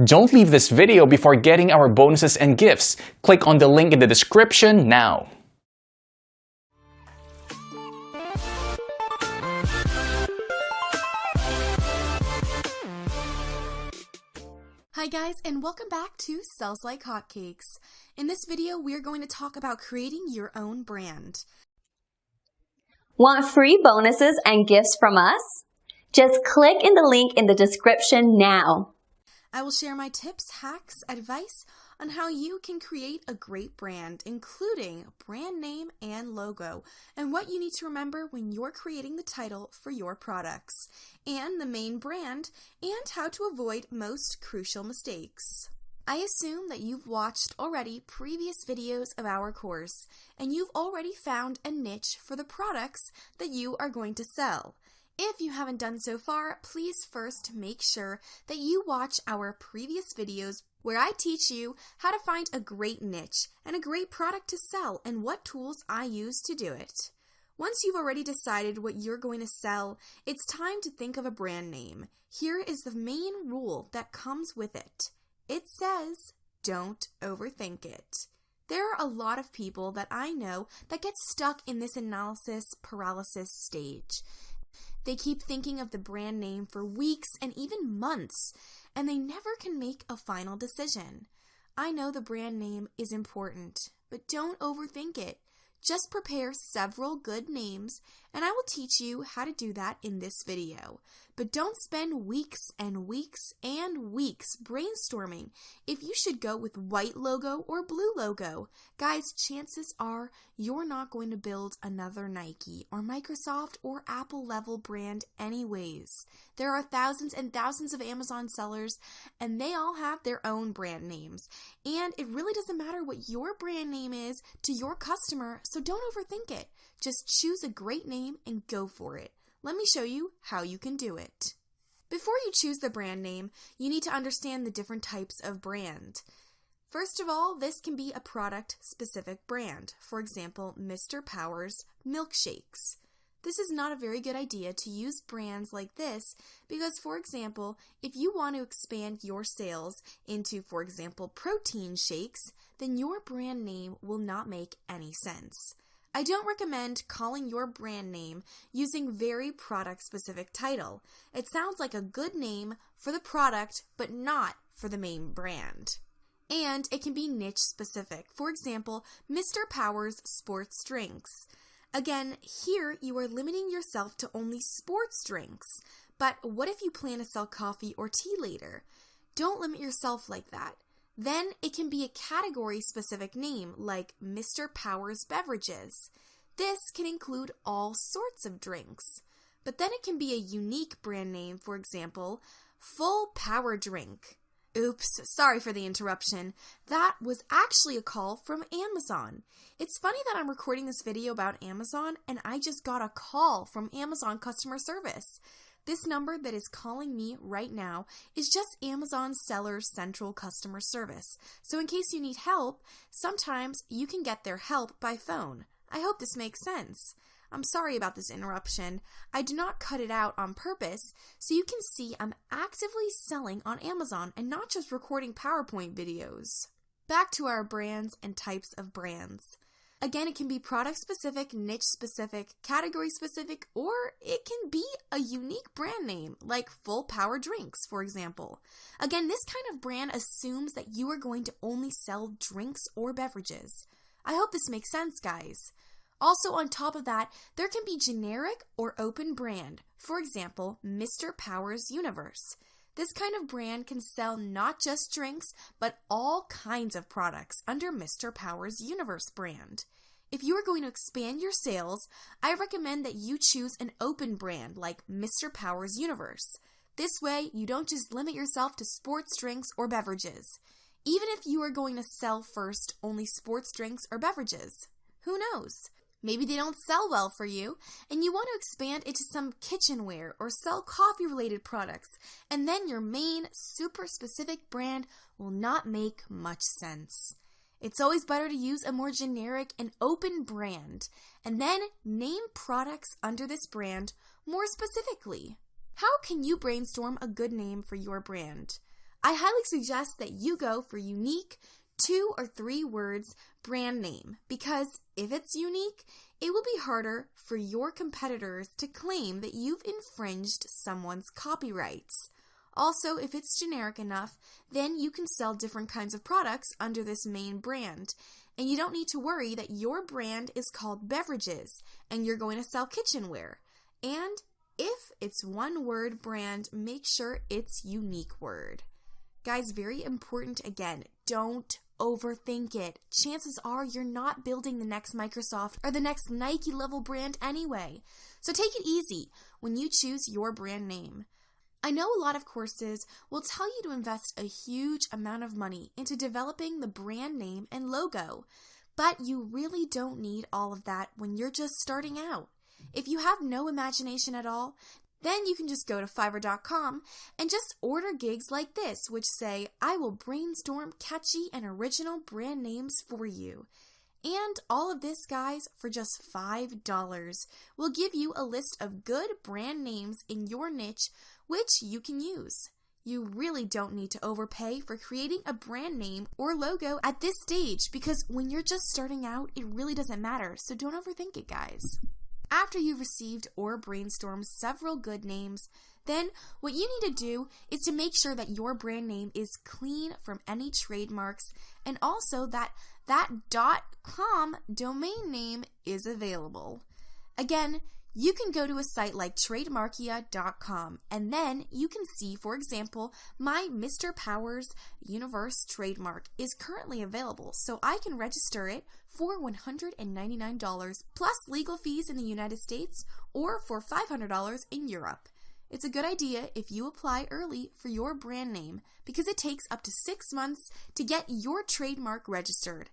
Don't leave this video before getting our bonuses and gifts. Click on the link in the description now. Hi guys, and welcome back to Sells Like Hotcakes. In this video, we are going to talk about creating your own brand. Want free bonuses and gifts from us? Just click in the link in the description now. I will share my tips, hacks, advice on how you can create a great brand, including brand name and logo, and what you need to remember when you're creating the title for your products, and the main brand, and how to avoid most crucial mistakes. I assume that you've watched already previous videos of our course, and you've already found a niche for the products that you are going to sell. If you haven't done so far, please first make sure that you watch our previous videos where I teach you how to find a great niche and a great product to sell and what tools I use to do it. Once you've already decided what you're going to sell, it's time to think of a brand name. Here is the main rule that comes with it. It says, don't overthink it. There are a lot of people that I know that get stuck in this analysis paralysis stage. They keep thinking of the brand name for weeks and even months, and they never can make a final decision. I know the brand name is important, but don't overthink it. Just prepare several good names, and I will teach you how to do that in this video. But don't spend weeks and weeks and weeks brainstorming if you should go with white logo or blue logo. Guys, chances are you're not going to build another Nike or Microsoft or Apple level brand anyways. There are thousands and thousands of Amazon sellers, and they all have their own brand names. And it really doesn't matter what your brand name is to your customer, so don't overthink it. Just choose a great name and go for it. Let me show you how you can do it. Before you choose the brand name, you need to understand the different types of brand. First of all, this can be a product-specific brand. For example, Mr. Powers Milkshakes. This is not a very good idea to use brands like this because, for example, if you want to expand your sales into, for example, protein shakes, then your brand name will not make any sense. I don't recommend calling your brand name using very product-specific title. It sounds like a good name for the product, but not for the main brand. And it can be niche-specific. For example, Mr. Powers Sports Drinks. Again, here you are limiting yourself to only sports drinks. But what if you plan to sell coffee or tea later? Don't limit yourself like that. Then it can be a category-specific name like Mr. Powers Beverages. This can include all sorts of drinks. But then it can be a unique brand name, for example, Full Power Drink. Oops, sorry for the interruption. That was actually a call from Amazon. It's funny that I'm recording this video about Amazon and I just got a call from Amazon customer service. This number that is calling me right now is just Amazon Seller Central Customer Service. So in case you need help, sometimes you can get their help by phone. I hope this makes sense. I'm sorry about this interruption. I do not cut it out on purpose, so you can see I'm actively selling on Amazon and not just recording PowerPoint videos. Back to our brands and types of brands. Again, it can be product-specific, niche-specific, category-specific, or it can be a unique brand name, like Full Power Drinks, for example. Again, this kind of brand assumes that you are going to only sell drinks or beverages. I hope this makes sense, guys. Also, on top of that, there can be generic or open brand. For example, Mr. Powers Universe. This kind of brand can sell not just drinks, but all kinds of products under Mr. Powers Universe brand. If you are going to expand your sales, I recommend that you choose an open brand like Mr. Powers Universe. This way, you don't just limit yourself to sports drinks or beverages. Even if you are going to sell first only sports drinks or beverages, who knows? Maybe they don't sell well for you, and you want to expand into some kitchenware or sell coffee-related products, and then your main, super specific brand will not make much sense. It's always better to use a more generic and open brand, and then name products under this brand more specifically. How can you brainstorm a good name for your brand? I highly suggest that you go for unique 2 or 3 words brand name, because if it's unique, it will be harder for your competitors to claim that you've infringed someone's copyrights. Also, if it's generic enough, then you can sell different kinds of products under this main brand. And you don't need to worry that your brand is called beverages and you're going to sell kitchenware. And if it's one word brand, make sure it's unique word. Guys, very important again, don't overthink it. Chances are you're not building the next Microsoft or the next Nike level brand anyway. So take it easy when you choose your brand name. I know a lot of courses will tell you to invest a huge amount of money into developing the brand name and logo, but you really don't need all of that when you're just starting out. If you have no imagination at all, then you can just go to Fiverr.com and just order gigs like this, which say, I will brainstorm catchy and original brand names for you. And all of this, guys, for just $5, will give you a list of good brand names in your niche, which you can use. You really don't need to overpay for creating a brand name or logo at this stage, because when you're just starting out, it really doesn't matter, so don't overthink it, guys. After you've received or brainstormed several good names, then what you need to do is to make sure that your brand name is clean from any trademarks, and also that .com domain name is available. Again, you can go to a site like trademarkia.com, and then you can see, for example, my Mr. Powers Universe trademark is currently available, so I can register it for $199 plus legal fees in the United States, or for $500 in Europe. It's a good idea if you apply early for your brand name, because it takes up to 6 months to get your trademark registered.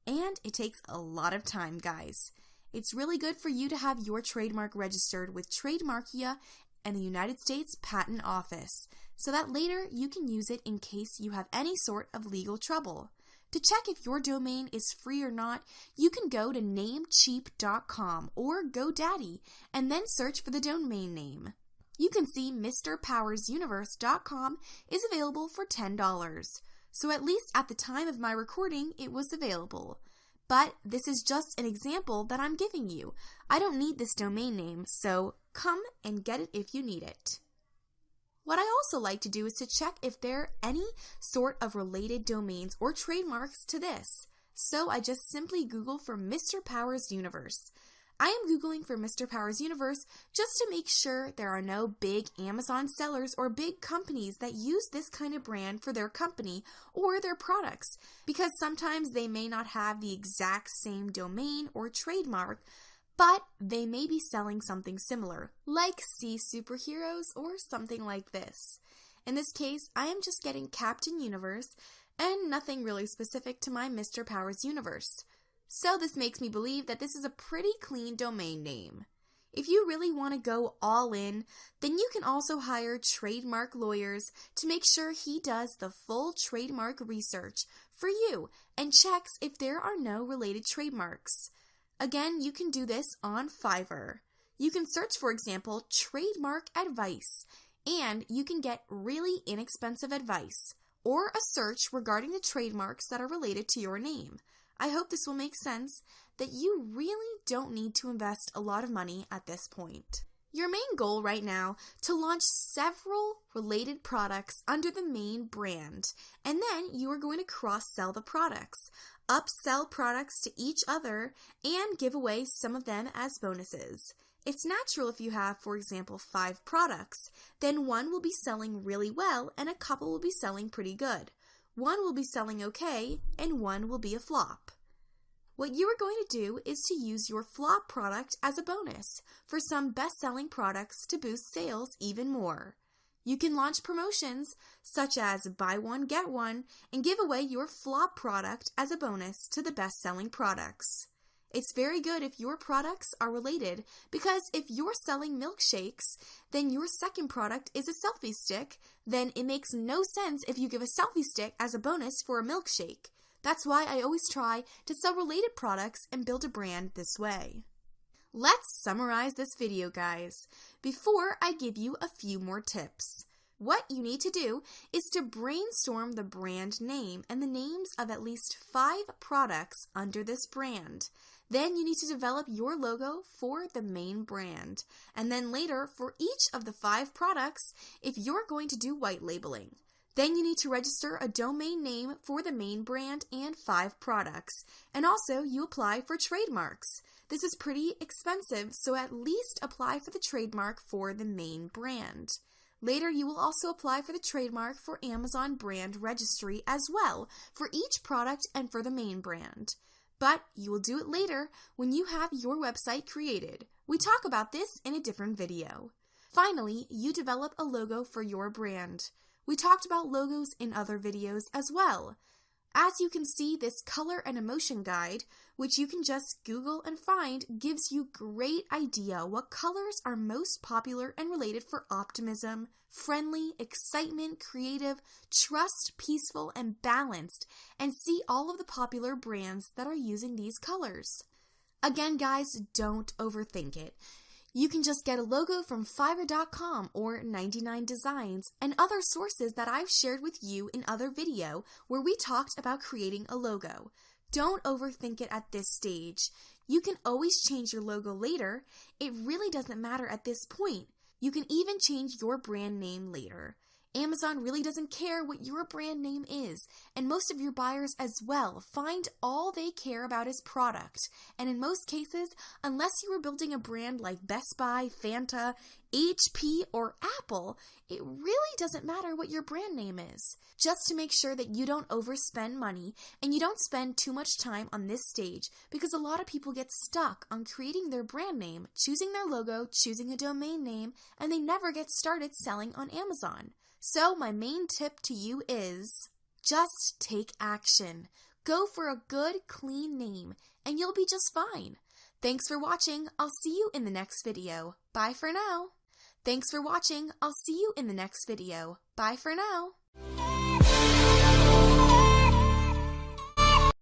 And it takes a lot of time, guys. It's really good for you to have your trademark registered with Trademarkia and the United States Patent Office, so that later you can use it in case you have any sort of legal trouble. To check if your domain is free or not, you can go to namecheap.com or GoDaddy and then search for the domain name. You can see MrPowersUniverse.com is available for $10. So at least at the time of my recording, it was available. But this is just an example that I'm giving you. I don't need this domain name, so come and get it if you need it. What I also like to do is to check if there are any sort of related domains or trademarks to this. So I just simply Google for Mr. Powers Universe. I am Googling for Mr. Powers Universe just to make sure there are no big Amazon sellers or big companies that use this kind of brand for their company or their products, because sometimes they may not have the exact same domain or trademark, but they may be selling something similar, like Sea Superheroes or something like this. In this case, I am just getting Captain Universe and nothing really specific to my Mr. Powers Universe. So this makes me believe that this is a pretty clean domain name. If you really want to go all in, then you can also hire trademark lawyers to make sure he does the full trademark research for you and checks if there are no related trademarks. Again, you can do this on Fiverr. You can search, for example, trademark advice, and you can get really inexpensive advice or a search regarding the trademarks that are related to your name. I hope this will make sense that you really don't need to invest a lot of money at this point. Your main goal right now to launch several related products under the main brand, and then you are going to cross-sell the products, upsell products to each other, and give away some of them as bonuses. It's natural if you have, for example, 5 products, then one will be selling really well and a couple will be selling pretty good. One will be selling okay, and one will be a flop. What you are going to do is to use your flop product as a bonus for some best-selling products to boost sales even more. You can launch promotions such as buy one, get one, and give away your flop product as a bonus to the best-selling products. It's very good if your products are related, because if you're selling milkshakes, then your second product is a selfie stick, then it makes no sense if you give a selfie stick as a bonus for a milkshake. That's why I always try to sell related products and build a brand this way. Let's summarize this video, guys, before I give you a few more tips. What you need to do is to brainstorm the brand name and the names of at least 5 products under this brand. Then you need to develop your logo for the main brand. And then later, for each of the 5 products, if you're going to do white labeling. Then you need to register a domain name for the main brand and 5 products. And also, you apply for trademarks. This is pretty expensive, so at least apply for the trademark for the main brand. Later, you will also apply for the trademark for Amazon brand registry as well, for each product and for the main brand. But you will do it later when you have your website created. We talk about this in a different video. Finally, you develop a logo for your brand. We talked about logos in other videos as well. As you can see, this color and emotion guide, which you can just Google and find, gives you great idea what colors are most popular and related for optimism, friendly, excitement, creative, trust, peaceful, and balanced, and see all of the popular brands that are using these colors. Again, guys, don't overthink it. You can just get a logo from Fiverr.com or 99 Designs and other sources that I've shared with you in other video where we talked about creating a logo. Don't overthink it at this stage. You can always change your logo later. It really doesn't matter at this point. You can even change your brand name later. Amazon really doesn't care what your brand name is, and most of your buyers as well find all they care about is product. And in most cases, unless you are building a brand like Best Buy, Fanta, HP, or Apple, it really doesn't matter what your brand name is. Just to make sure that you don't overspend money and you don't spend too much time on this stage, because a lot of people get stuck on creating their brand name, choosing their logo, choosing a domain name, and they never get started selling on Amazon. So my main tip to you is just take action. Go for a good, clean name, and you'll be just fine. Thanks for watching. I'll see you in the next video. Bye for now. Thanks for watching. I'll see you in the next video. Bye for now.